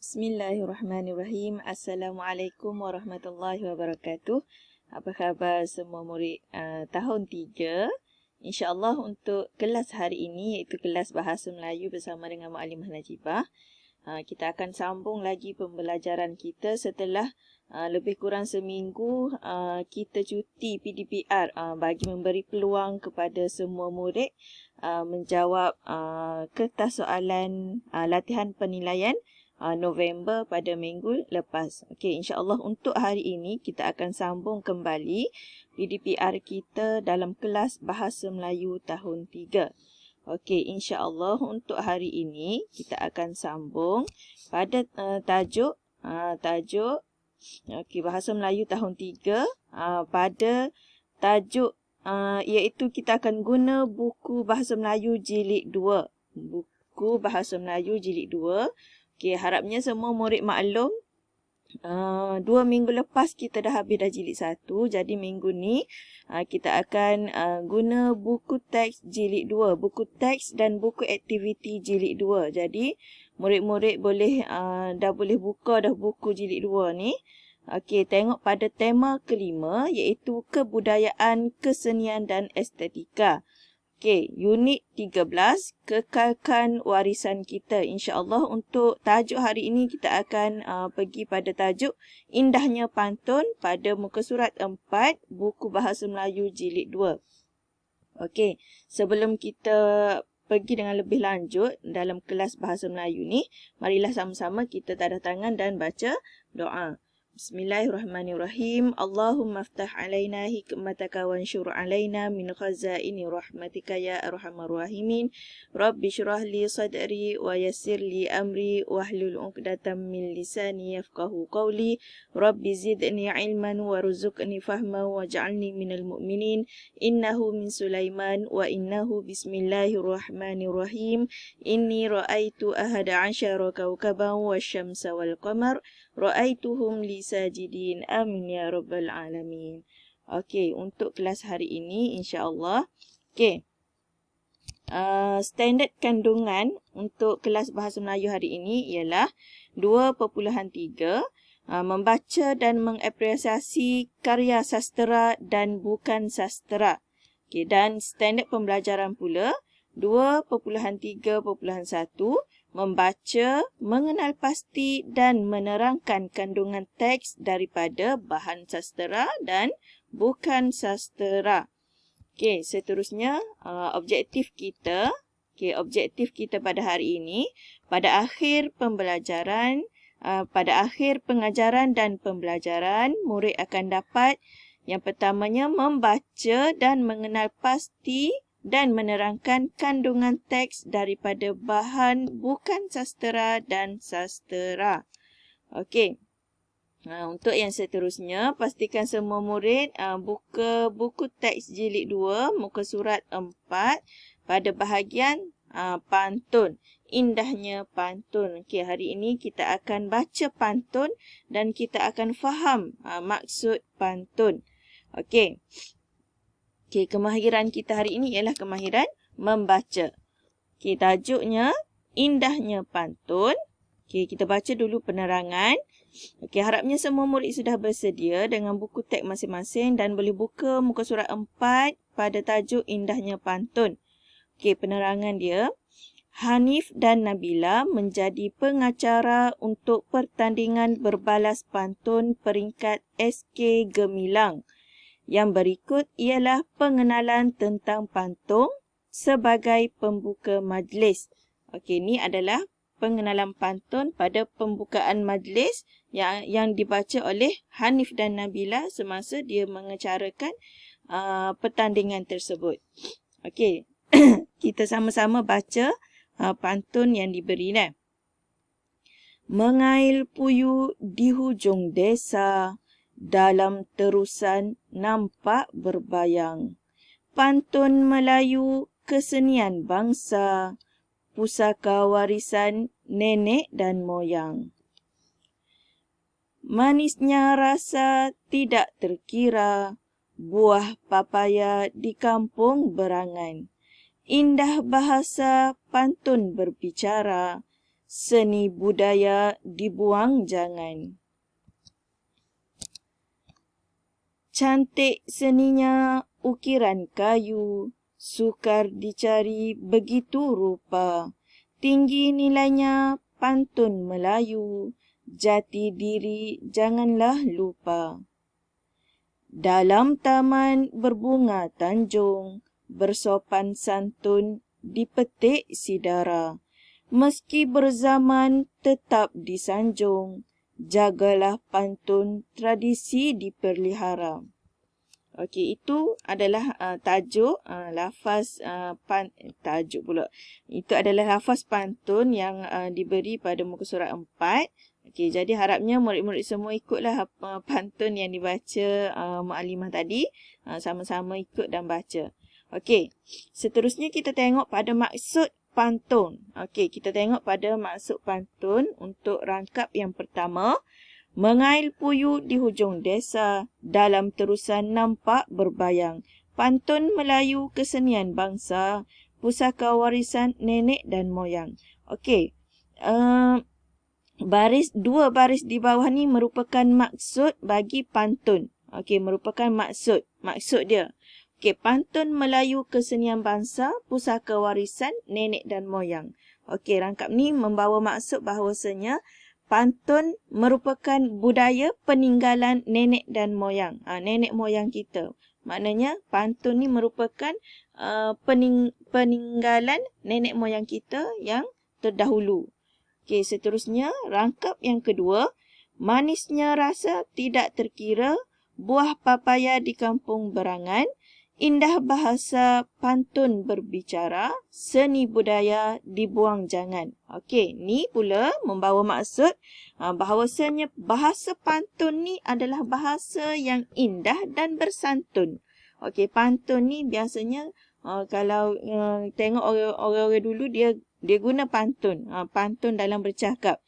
Bismillahirrahmanirrahim. Assalamualaikum warahmatullahi wabarakatuh. Apa khabar semua murid tahun 3? InsyaAllah untuk kelas hari ini iaitu kelas Bahasa Melayu bersama dengan Mukadimah Najibah. Kita akan sambung lagi pembelajaran kita setelah lebih kurang seminggu kita cuti PDPR bagi memberi peluang kepada semua murid menjawab kertas soalan latihan penilaian November pada minggu lepas. Okey, insya-Allah untuk hari ini kita akan sambung kembali PDPR kita dalam kelas Bahasa Melayu tahun 3. Okey, insya-Allah untuk hari ini kita akan sambung pada tajuk okey, Bahasa Melayu tahun 3 pada tajuk iaitu kita akan guna buku Bahasa Melayu jilid 2. Buku Bahasa Melayu jilid 2. Okey, harapnya semua murid maklum. 2 minggu lepas kita dah habis dah jilid 1. Jadi minggu ni kita akan guna buku teks jilid 2. Buku teks dan buku aktiviti jilid 2. Jadi murid-murid boleh dah boleh buka dah buku jilid 2 ni. Okey, tengok pada tema kelima iaitu kebudayaan, kesenian dan estetika. Okey, unit 13, kekalkan warisan kita. InsyaAllah untuk tajuk hari ini kita akan pergi pada tajuk Indahnya Pantun pada muka surat 4, buku Bahasa Melayu jilid 2. Okey, sebelum kita pergi dengan lebih lanjut dalam kelas Bahasa Melayu ni, marilah sama-sama kita tadah tangan dan baca doa. Bismillahirrahmanirrahim. Allahumma aftah alaina hikmataka wansyur alaina min khazaini rahmatika ya arhamar rahimin. Rabbi syrah li sadri wa yassir li amri wahlul 'uqdatam min lisani yafqahu qawli. Rabbi zidni ilman warzuqni fahma waj'alni minal mu'minin. Innahu min Sulaiman wa innahu bismillahirrahmanirrahim. Inni ra'aitu ahada 'asyara kawkaban wasyamsa wal qamar. Ra'aituhum li sajidin. Amin ya rabbal alamin. Okey, untuk kelas hari ini insya-Allah. Okey. Standard kandungan untuk kelas Bahasa Melayu hari ini ialah 2.3. Membaca dan mengapresiasi karya sastera dan bukan sastera. Okey, dan standard pembelajaran pula 2.3.1. Membaca, mengenal pasti dan menerangkan kandungan teks daripada bahan sastera dan bukan sastera. Okey, seterusnya objektif kita. Okey, objektif kita pada hari ini, pada akhir pembelajaran, pada akhir pengajaran dan pembelajaran, murid akan dapat yang pertamanya membaca dan mengenal pasti dan menerangkan kandungan teks daripada bahan bukan sastera dan sastera. Okey. Untuk yang seterusnya, pastikan semua murid buka buku teks jilid 2, muka surat 4 pada bahagian pantun. Indahnya pantun. Okey, hari ini kita akan baca pantun dan kita akan faham maksud pantun. Okey. Okey, kemahiran kita hari ini ialah kemahiran membaca. Okey, tajuknya Indahnya Pantun. Okey, kita baca dulu penerangan. Okey, harapnya semua murid sudah bersedia dengan buku teks masing-masing dan boleh buka muka surat 4 pada tajuk Indahnya Pantun. Okey, penerangan dia. Hanif dan Nabila menjadi pengacara untuk pertandingan berbalas pantun peringkat SK Gemilang. Yang berikut ialah pengenalan tentang pantun sebagai pembuka majlis. Okey, ini adalah pengenalan pantun pada pembukaan majlis yang dibaca oleh Hanif dan Nabila semasa dia mengacarakan pertandingan tersebut. Okey, kita sama-sama baca pantun yang diberi ni. Mengail puyuh di hujung desa, dalam terusan nampak berbayang. Pantun Melayu, kesenian bangsa, pusaka warisan nenek dan moyang. Manisnya rasa tidak terkira, buah papaya di kampung Berangan. Indah bahasa pantun berbicara, seni budaya dibuang jangan. Cantik seninya ukiran kayu, sukar dicari begitu rupa. Tinggi nilainya pantun Melayu, jati diri janganlah lupa. Dalam taman berbunga tanjung, bersopan santun dipetik sidara. Meski berzaman tetap disanjung, jagalah pantun tradisi dipelihara. Okey, itu adalah tajuk lafaz tajuk pula. Itu adalah lafaz pantun yang diberi pada muka surat 4. Okey, jadi harapnya murid-murid semua ikutlah pantun yang dibaca Muallimah tadi, sama-sama ikut dan baca. Okey, seterusnya kita tengok pada maksud pantun. Okey, kita tengok pada maksud pantun untuk rangkap yang pertama. Mengail puyuh di hujung desa, dalam terusan nampak berbayang. Pantun Melayu kesenian bangsa, pusaka warisan nenek dan moyang. Okey, dua baris di bawah ni merupakan maksud bagi pantun. Okey, merupakan maksud dia. Okey, pantun Melayu kesenian bangsa, pusaka warisan nenek dan moyang. Okey, rangkap ni membawa maksud bahawasanya pantun merupakan budaya peninggalan nenek dan moyang. Nenek moyang kita. Maknanya pantun ni merupakan peninggalan nenek moyang kita yang terdahulu. Okey, seterusnya rangkap yang kedua. Manisnya rasa tidak terkira, buah papaya di kampung Berangan. Indah bahasa pantun berbicara, seni budaya dibuang jangan. Okey, ni pula membawa maksud bahawasanya bahasa pantun ni adalah bahasa yang indah dan bersantun. Okey, pantun ni biasanya kalau tengok orang-orang dulu dia guna pantun. Pantun dalam bercakap.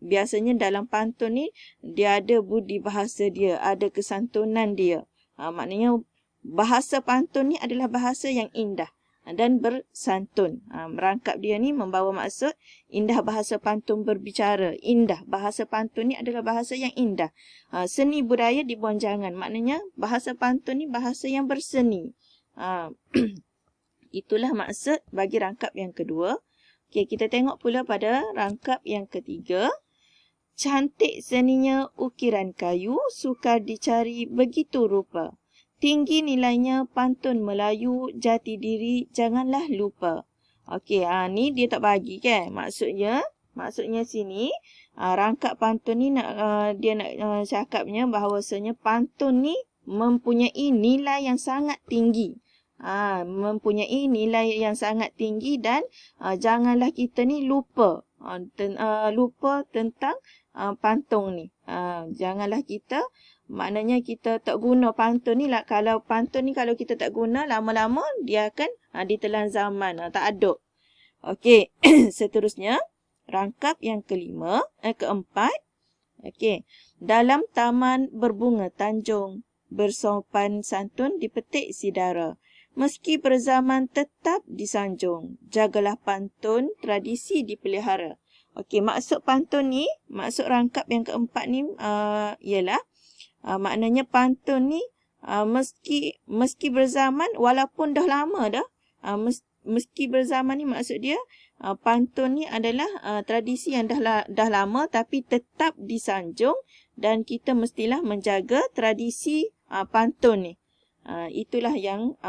Biasanya dalam pantun ni dia ada budi bahasa dia, ada kesantunan dia. Maknanya bahasa pantun ni adalah bahasa yang indah dan bersantun. Merangkap dia ni membawa maksud indah bahasa pantun berbicara. Indah bahasa pantun ni adalah bahasa yang indah. Seni budaya dibuang jangan. Maknanya bahasa pantun ni bahasa yang berseni. Itulah maksud bagi rangkap yang kedua. Okey, kita tengok pula pada rangkap yang ketiga. Cantik seninya ukiran kayu, sukar dicari begitu rupa. Tinggi nilainya pantun Melayu, jati diri janganlah lupa. Okey, ni dia tak bagi kan? Maksudnya sini rangkap pantun ni dia nak cakapnya bahawasanya pantun ni mempunyai nilai yang sangat tinggi. Mempunyai nilai yang sangat tinggi dan janganlah kita ni lupa tentang pantun ni. Janganlah kita, maknanya kita tak guna pantun ni lah. Kalau pantun ni kalau kita tak guna, lama-lama dia akan ditelan zaman, tak aduk. Okey, seterusnya rangkap yang keempat. Okey, dalam taman berbunga tanjung, bersopan santun dipetik sidara. Meski berzaman tetap disanjung, jagalah pantun tradisi dipelihara. Okey, maksud pantun ni, maksud rangkap yang keempat ni ialah maknanya pantun ni meski berzaman, walaupun dah lama dah, meski berzaman ni maksud dia pantun ni adalah tradisi yang dah lama tapi tetap disanjung dan kita mestilah menjaga tradisi pantun ni. Itulah yang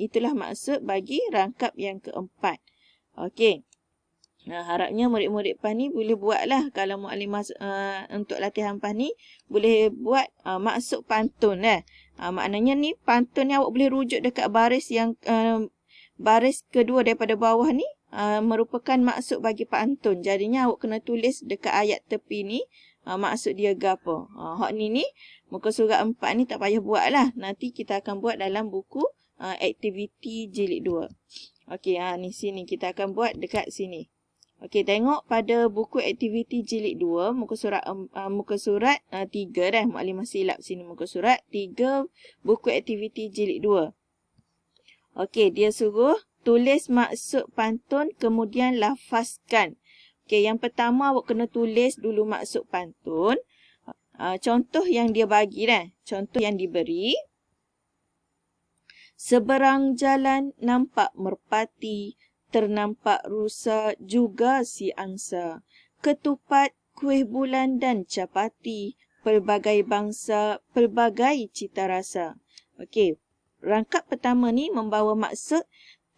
itulah maksud bagi rangkap yang keempat. Okey. Harapnya murid-murid PAS ni boleh buatlah. Kalau Muallimah untuk latihan PAS ni boleh buat maksud pantun. Maknanya ni pantun ni awak boleh rujuk dekat baris yang baris kedua daripada bawah ni merupakan maksud bagi pantun. Jadinya awak kena tulis dekat ayat tepi ni maksud dia gapo. Hak ni muka surat 4 ni tak payah buat lah. Nanti kita akan buat dalam buku aktiviti jilid 2. Okey, ni sini kita akan buat dekat sini. Okey, tengok pada buku aktiviti jilid 2 muka surat 3 dah. Muallimah silap sini muka surat 3 buku aktiviti jilid 2. Okey, dia suruh tulis maksud pantun kemudian lafazkan. Okey, yang pertama awak kena tulis dulu maksud pantun. Contoh yang dia bagi dah. Contoh yang diberi. Seberang jalan nampak merpati, ternampak rusa juga si angsa. Ketupat, kuih bulan dan capati, pelbagai bangsa, pelbagai cita rasa. Okey, rangkap pertama ni membawa maksud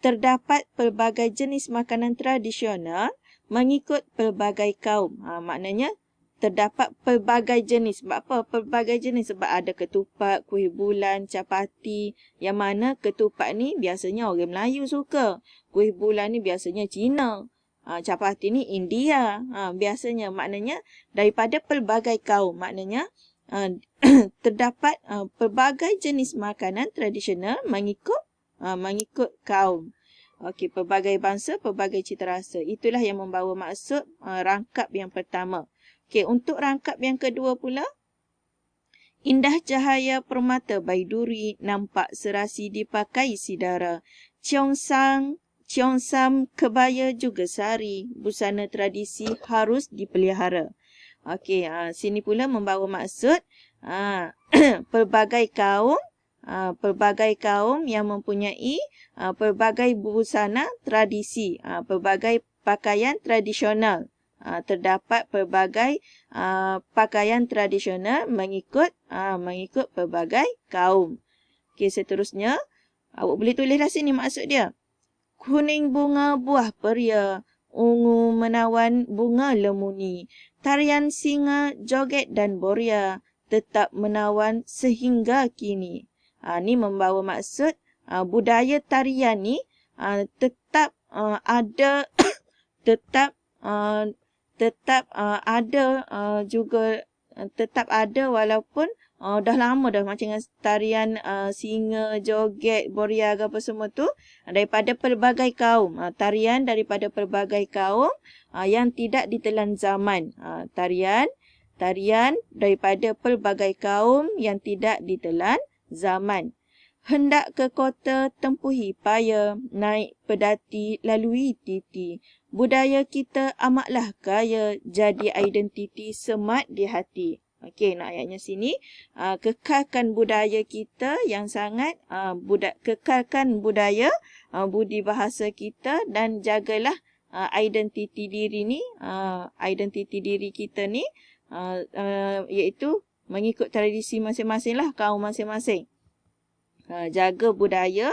terdapat pelbagai jenis makanan tradisional mengikut pelbagai kaum. Maknanya terdapat pelbagai jenis. Sebab apa? Pelbagai jenis sebab ada ketupat, kuih bulan, capati. Yang mana ketupat ni biasanya orang Melayu suka. Kuih bulan ni biasanya Cina. Capati ni India. Biasanya maknanya daripada pelbagai kaum. Maknanya terdapat pelbagai jenis makanan tradisional mengikut kaum. Okey, pelbagai bangsa, pelbagai cita rasa. Itulah yang membawa maksud rangkap yang pertama. Okey, untuk rangkap yang kedua pula. Indah cahaya permata baiduri, nampak serasi dipakai sidara. Ciongsam kebaya juga sari, busana tradisi harus dipelihara. Okey, sini pula membawa maksud pelbagai kaum yang mempunyai pelbagai busana tradisi, pelbagai pakaian tradisional. Terdapat pelbagai pakaian tradisional mengikut pelbagai kaum. Okey, seterusnya awak boleh tulislah sini maksud dia. Kuning bunga buah peria, ungu menawan bunga lemuni, tarian singa, joget dan boria tetap menawan sehingga kini. Ni membawa maksud budaya tarian ni tetap ada tetap ada walaupun dah lama dah, macam tarian singa, joget, boria apa semua tu daripada pelbagai kaum. Tarian daripada pelbagai kaum yang tidak ditelan zaman. Tarian daripada pelbagai kaum yang tidak ditelan zaman. Hendak ke kota tempuhi paya, naik pedati lalui titi. Budaya kita amatlah kaya, jadi identiti semat di hati. Okey, nak ayatnya sini. Kekalkan budaya kita yang sangat, kekalkan budaya, budi bahasa kita dan jagalah identiti diri ni, identiti diri kita ni, iaitu mengikut tradisi masing-masing lah, kaum masing-masing. Jaga budaya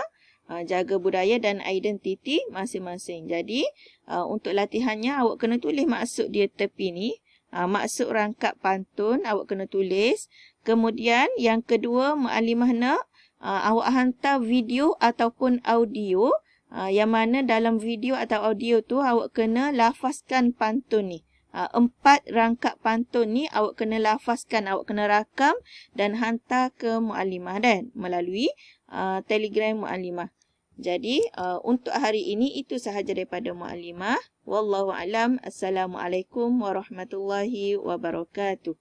dan identiti masing-masing. Jadi, untuk latihannya awak kena tulis maksud dia tepi ni. Maksud rangkap pantun awak kena tulis. Kemudian yang kedua, Muallimah nak awak hantar video ataupun audio. Yang mana dalam video atau audio tu awak kena lafazkan pantun ni. 4 rangkap pantun ni awak kena lafazkan, awak kena rakam dan hantar ke Muallimah dan melalui Telegram Muallimah. Jadi untuk hari ini itu sahaja daripada Muallimah. Wallahu alam. Assalamualaikum warahmatullahi wabarakatuh.